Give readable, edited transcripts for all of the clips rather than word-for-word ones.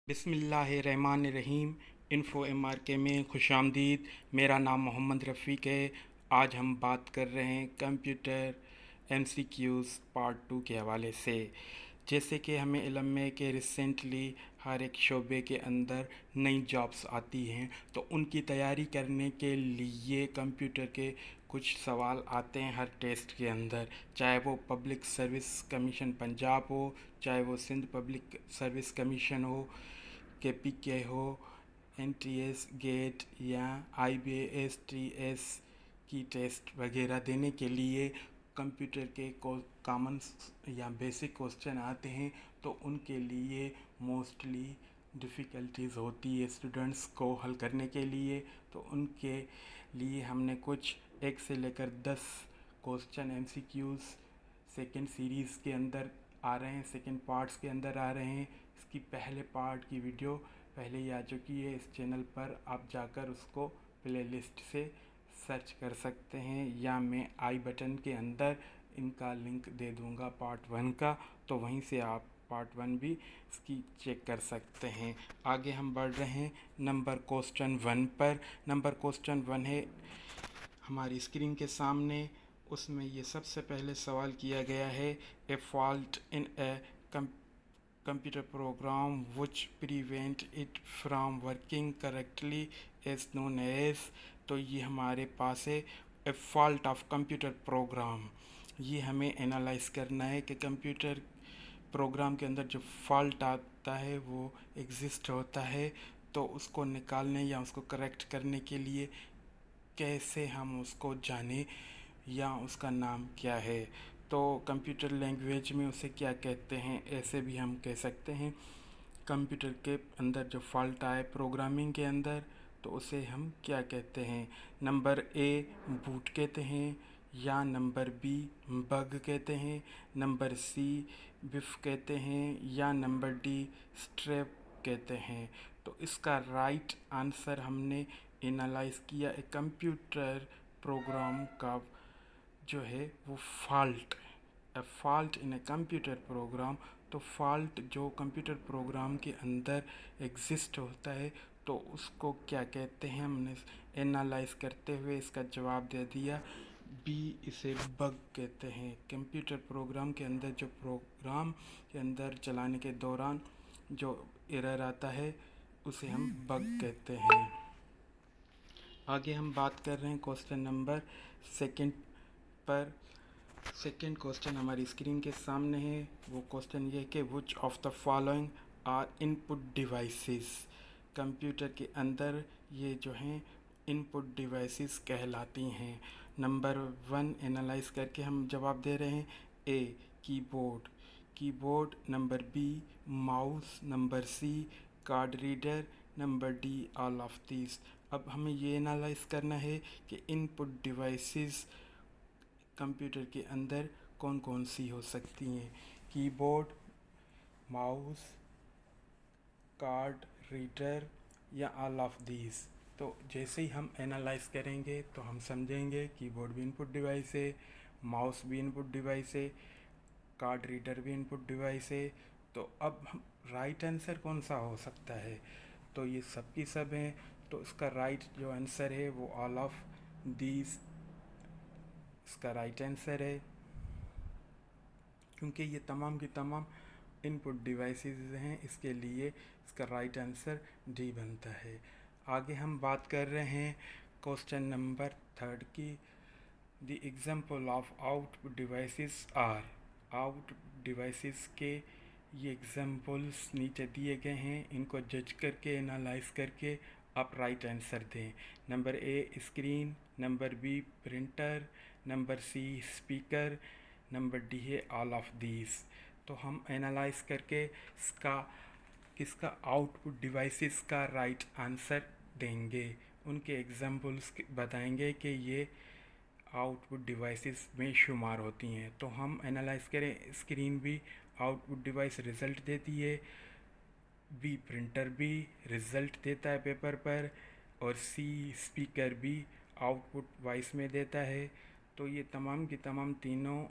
बिस्मिल्लाहिर्रहमानिर्रहीम। Info MRK में खुशामदीद। मेरा नाम मोहम्मद रफ़ीक है। आज हम बात कर रहे हैं कंप्यूटर MCQs पार्ट 2 के हवाले से। जैसे कि हमें इल्म है कि रिसेंटली हर एक शोबे के अंदर नई जॉब्स आती हैं, तो उनकी तैयारी करने के लिए कंप्यूटर के कुछ सवाल आते हैं हर टेस्ट के अंदर, चाहे वो पब्लिक सर्विस कमीशन पंजाब हो, चाहे वो सिंध पब्लिक सर्विस कमीशन हो, KPK हो, NTS गेट या IBAS TS की टेस्ट वगैरह देने के लिए कंप्यूटर के कॉमन या बेसिक क्वेश्चन आते हैं, तो उनके लिए मोस्टली डिफ़िकल्टीज़ होती है स्टूडेंट्स को हल करने के लिए। तो उनके लिए हमने कुछ 1 से लेकर 10 क्वेश्चन MCQs सेकेंड सीरीज़ के अंदर आ रहे हैं, सेकेंड पार्ट्स के अंदर आ रहे हैं। इसकी पहले पार्ट की वीडियो पहले ही आ चुकी है इस चैनल पर, आप जाकर उसको प्लेलिस्ट से सर्च कर सकते हैं, या मैं आई बटन के अंदर इनका लिंक दे दूंगा पार्ट 1 का, तो वहीं से आप पार्ट 1 भी इसकी चेक कर सकते हैं। आगे हम बढ़ रहे हैं नंबर क्वेश्चन 1 पर। नंबर क्वेश्चन 1 है हमारी स्क्रीन के सामने। उसमें ये सबसे पहले सवाल किया गया है, ए fault in A computer program which prevent it from working correctly is known as। तो ये हमारे पास है ए फॉल्ट ऑफ कंप्यूटर प्रोग्राम। ये हमें एनालाइज करना है कि कंप्यूटर प्रोग्राम के अंदर जो फॉल्ट आता है वो एग्जिस्ट होता है, तो उसको निकालने या उसको करेक्ट करने के लिए कैसे हम उसको जाने या उसका नाम क्या है। तो कंप्यूटर लैंग्वेज में उसे क्या कहते हैं, ऐसे भी हम कह सकते हैं कंप्यूटर के अंदर जो फॉल्ट आए प्रोग्रामिंग के अंदर, तो उसे हम क्या कहते हैं। नंबर ए बूट कहते हैं, या नंबर बी बग कहते हैं, नंबर सी बिफ कहते हैं, या नंबर डी स्ट्रैप कहते हैं। तो इसका राइट आंसर हमने एनालाइज किया एक कंप्यूटर प्रोग्राम का जो है वो fault, A fault in a computer program. तो फॉल्ट जो कंप्यूटर प्रोग्राम के अंदर एग्जिस्ट होता है, तो उसको क्या कहते हैं, हमने एनालाइज करते हुए इसका जवाब दे दिया बी, इसे बग कहते हैं। कंप्यूटर प्रोग्राम के अंदर जो प्रोग्राम के अंदर चलाने के दौरान जो एरर आता है उसे हम बग कहते हैं। आगे हम बात कर रहे हैं क्वेश्चन नंबर सेकंड पर। सेकंड क्वेश्चन हमारी स्क्रीन के सामने है। वो क्वेश्चन ये है कि which of the following are input devices. Computer के अंदर ये जो हैं इनपुट डिवाइसेस कहलाती हैं। नंबर 1 एनालाइज करके हम जवाब दे रहे हैं, A keyboard, keyboard, number B mouse, number C card reader, number D all of this. अब हमें ये एनालाइज करना है कि इनपुट डिवाइसेस कंप्यूटर के अंदर कौन कौन सी हो सकती हैं। कीबोर्ड, माउस, कार्ड रीडर या ऑल ऑफ दीज। तो जैसे ही हम एनालाइज करेंगे तो हम समझेंगे कीबोर्ड भी इनपुट डिवाइस है, माउस भी इनपुट डिवाइस है, कार्ड रीडर भी इनपुट डिवाइस है। तो अब हम राइट आंसर कौन सा हो सकता है, तो ये सब की सब हैं। तो इसका राइट जो आंसर है वो ऑल ऑफ दीज इसका राइट आंसर है, क्योंकि ये तमाम की तमाम इनपुट डिवाइसेस हैं, इसके लिए इसका राइट आंसर डी बनता है। आगे हम बात कर रहे हैं क्वेश्चन नंबर 3 की। The example of output devices are. Out devices के ये एग्जांपल्स नीचे दिए गए हैं, इनको जज करके एनालाइज करके आप राइट आंसर दें। Number A screen, number B printer, number C speaker, number D है ऑल ऑफ दीज। तो हम एनालाइज करके किसका आउटपुट डिवाइसेस का राइट आंसर देंगे, उनके एग्जांपल्स बताएंगे कि ये आउटपुट डिवाइसेस में शुमार होती हैं। तो हम एनालाइज करें, स्क्रीन भी आउटपुट डिवाइस रिज़ल्ट देती है, बी प्रिंटर भी रिज़ल्ट देता है पेपर पर, और सी स्पीकर भी आउटपुट वॉइस में देता है। तो ये तमाम की तमाम तीनों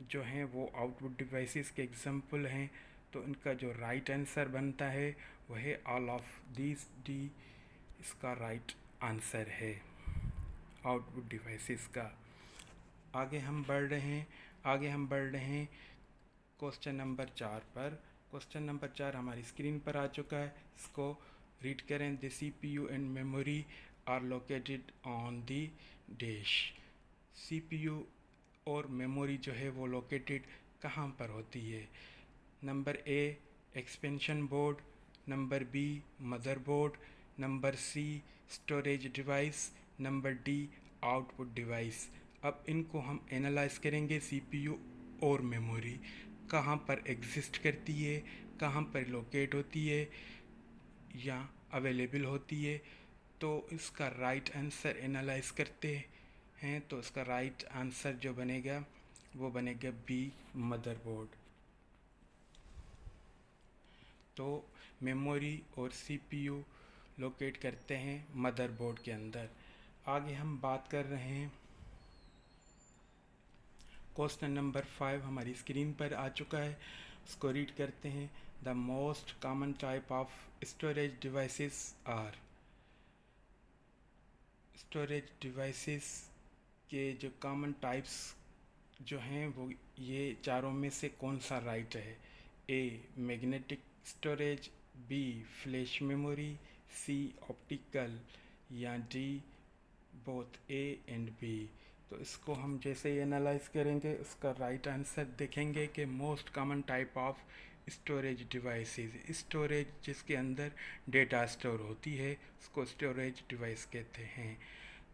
जो हैं वो आउटपुट डिवाइसेस के एग्जांपल हैं। तो इनका जो राइट आंसर बनता है वह ऑल ऑफ दीज डी इसका राइट आंसर है आउटपुट डिवाइसेस का। आगे हम बढ़ रहे हैं क्वेश्चन नंबर 4 पर। क्वेश्चन नंबर 4 हमारी स्क्रीन पर आ चुका है, इसको रीड करें। The CPU and memory are located on the dash. CPU और मेमोरी जो है वो लोकेटेड कहाँ पर होती है? Number A expansion board, number B motherboard, number C storage device, number D output device. अब इनको हम एनालाइज करेंगे। CPU और मेमोरी कहाँ पर एग्जिस्ट करती है, कहाँ पर लोकेट होती है या अवेलेबल होती है। तो इसका राइट आंसर एनालाइज करते हैं, तो इसका राइट आंसर जो बनेगा वो बनेगा बी मदरबोर्ड। तो मेमोरी और CPU लोकेट करते हैं मदरबोर्ड के अंदर। आगे हम बात कर रहे हैं क्वेश्चन नंबर 5 हमारी स्क्रीन पर आ चुका है, उसको रीड करते हैं। The most common type of storage devices are. Storage devices के जो कॉमन टाइप्स जो हैं वो ये चारों में से कौन सा राइट है? A magnetic storage, B flash memory, C optical, या D both A and B. तो इसको हम जैसे ही एनालाइज करेंगे उसका राइट आंसर देखेंगे कि most common type of storage devices, storage जिसके अंदर डेटा स्टोर होती है उसको स्टोरेज डिवाइस कहते हैं।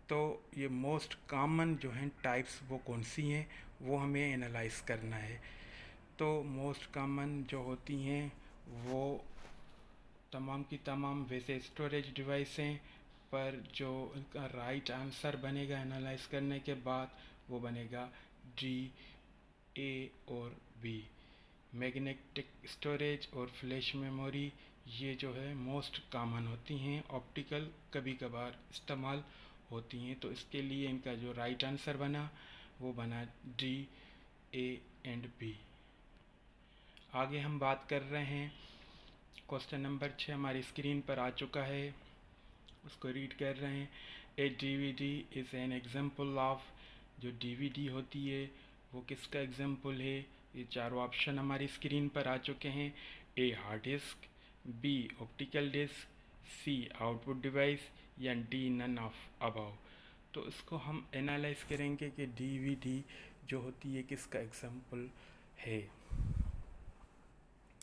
तो ये मोस्ट कॉमन जो हैं टाइप्स वो कौन सी हैं वो हमें एनालाइज करना है। तो मोस्ट कॉमन जो होती हैं वो तमाम की तमाम वैसे स्टोरेज डिवाइस हैं, पर जो इनका राइट आंसर बनेगा एनालाइज करने के बाद वो बनेगा डी, ए और बी। मैग्नेटिक स्टोरेज और फ्लैश मेमोरी ये जो है मोस्ट कॉमन होती हैं, ऑप्टिकल कभी कभार इस्तेमाल होती हैं। तो इसके लिए इनका जो राइट आंसर बना वो बना डी, ए एंड बी। आगे हम बात कर रहे हैं क्वेश्चन नंबर 6 हमारी स्क्रीन पर आ चुका है, उसको रीड कर रहे हैं। ए DVD is an example of. जो DVD होती है वो किसका एग्जाम्पल है? ये चारों ऑप्शन हमारी स्क्रीन पर आ चुके हैं। A hard disk, B optical disk, C output device, या डी नन ऑफ अबव। तो इसको हम एनालाइज करेंगे कि DVD जो होती है किसका एग्जाम्पल है।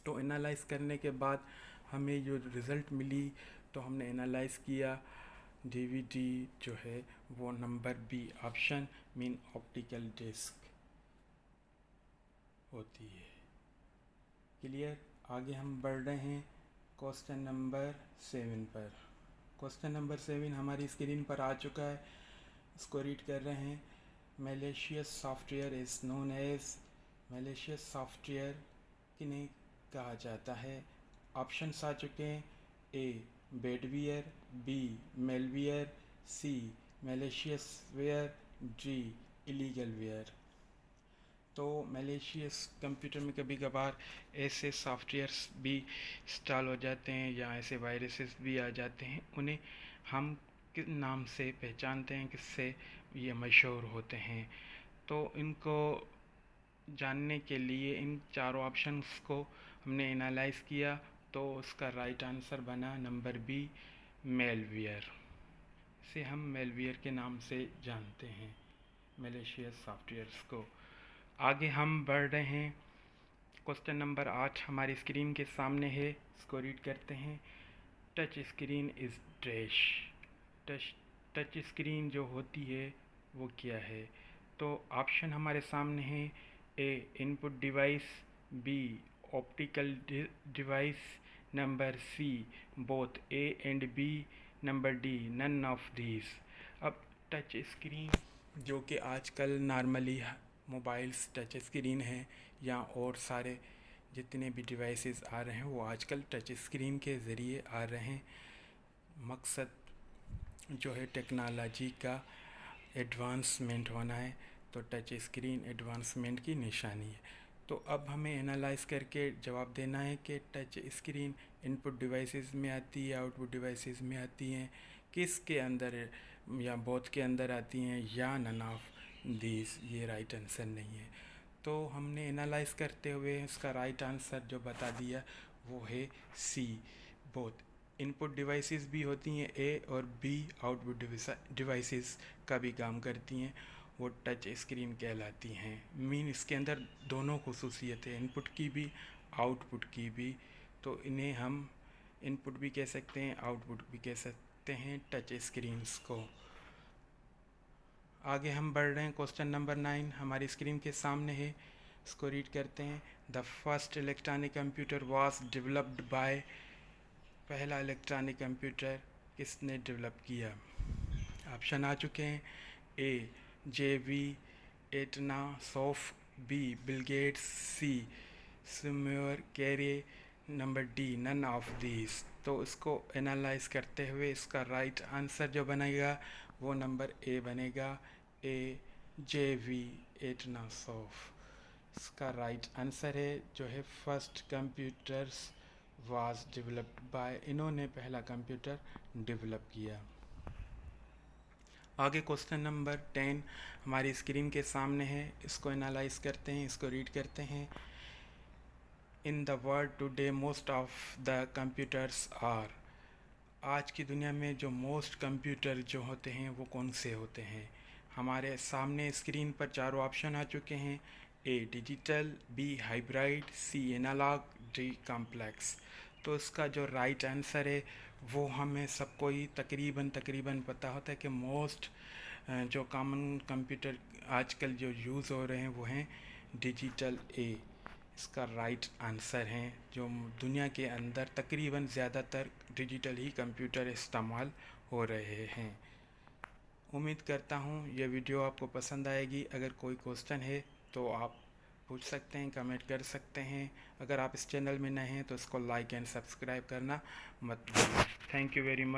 तो एनालाइज करने के बाद हमें जो रिज़ल्ट मिली तो हमने एनालाइज किया, DVD जो है वो number B option mean optical disk होती है। क्लियर? आगे हम बढ़ रहे हैं क्वेश्चन नंबर 7 पर। क्वेश्चन नंबर 7 हमारी स्क्रीन पर आ चुका है, इसको रीड कर रहे हैं। Malicious software is known as. Malicious software किन्हें कहा जाता है? ऑप्शंस आ चुके हैं। A badware, B malware, C malicious ware, D illegal ware. तो मैलिशियस कंप्यूटर में कभी कभार ऐसे सॉफ्टवेयर्स भी इंस्टॉल हो जाते हैं या ऐसे वायरसेस भी आ जाते हैं, उन्हें हम किस नाम से पहचानते हैं, किससे ये मशहूर होते हैं। तो इनको जानने के लिए इन चारों ऑप्शंस को हमने एनालाइज किया, तो उसका राइट आंसर बना नंबर बी मेलवियर। इसे हम मेलवियर के नाम से जानते हैं, मैलिशियस सॉफ्टवेयर्स को। आगे हम बढ़ रहे हैं क्वेश्चन नंबर 8 हमारी स्क्रीन के सामने है, इसको रीड करते हैं। Touch screen is dash. Touch screen जो होती है वो क्या है? तो ऑप्शन हमारे सामने है। A input device, B optical device, number C both A and B, number D none of these. अब टच स्क्रीन जो कि आजकल नॉर्मली मोबाइल्स टच स्क्रीन है या और सारे जितने भी डिवाइसेस आ रहे हैं वो आजकल टच स्क्रीन के ज़रिए आ रहे हैं। मकसद जो है टेक्नोलॉजी का एडवांसमेंट होना है, तो टच स्क्रीन एडवांसमेंट की निशानी है। तो अब हमें एनालाइज करके जवाब देना है कि टच स्क्रीन इनपुट डिवाइसेस में आती है, आउटपुट डिवाइसेस में आती हैं, किसके अंदर या बोथ के अंदर आती हैं, या नन ऑफ दीज। ये राइट आंसर नहीं है। तो हमने एनालाइज करते हुए इसका राइट आंसर जो बता दिया वो है सी, बोथ। इनपुट डिवाइसेस भी होती हैं ए और बी, आउटपुट डिवाइसेस का भी काम करती हैं, वो टच स्क्रीन कहलाती हैं। मीन इसके अंदर दोनों खुसूसियत है, इनपुट की भी आउटपुट की भी। तो इन्हें हम इनपुट भी कह सकते हैं, आउटपुट भी कह सकते हैं टच स्क्रीन्स को। आगे हम बढ़ रहे हैं। क्वेश्चन नंबर 9 हमारी स्क्रीन के सामने है, इसको रीड करते हैं। The first electronic computer was developed by. पहला इलेक्ट्रॉनिक कंप्यूटर किसने डेवलप किया? ऑप्शन आ चुके हैं। A J V. Atanasoff, B Bill Gates, C Seymour Cray, number D none of these. तो इसको एनालाइज करते हुए इसका राइट आंसर जो बनेगा वो नंबर ए बनेगा। ए जे.वी. एटनासॉफ इसका राइट आंसर है, जो है first computers was developed bye. इन्होंने पहला कंप्यूटर डेवलप किया। आगे क्वेश्चन नंबर 10 हमारी स्क्रीन के सामने है, इसको एनालाइज करते हैं, इसको रीड करते हैं। In the world today most of the computers are. आज की दुनिया में जो मोस्ट कंप्यूटर जो होते हैं वो कौन से होते हैं? हमारे सामने स्क्रीन पर चारों ऑप्शन आ चुके हैं। ए digital, be hybrid, C analogue, D complex. तो इसका जो राइट आंसर है वो हमें सबको ही तकरीबन पता होता है कि मोस्ट जो कॉमन कंप्यूटर आजकल जो यूज़ हो रहे हैं वो हैं डिजिटल। ए इसका राइट आंसर है। जो दुनिया के अंदर तकरीबन ज़्यादातर डिजिटल ही कंप्यूटर इस्तेमाल हो रहे हैं। उम्मीद करता हूँ ये वीडियो आपको पसंद आएगी। अगर कोई क्वेश्चन है तो आप पूछ सकते हैं, कमेंट कर सकते हैं। अगर आप इस चैनल में नए हैं तो इसको लाइक एंड सब्सक्राइब करना मत भूलिए। Thank you very much.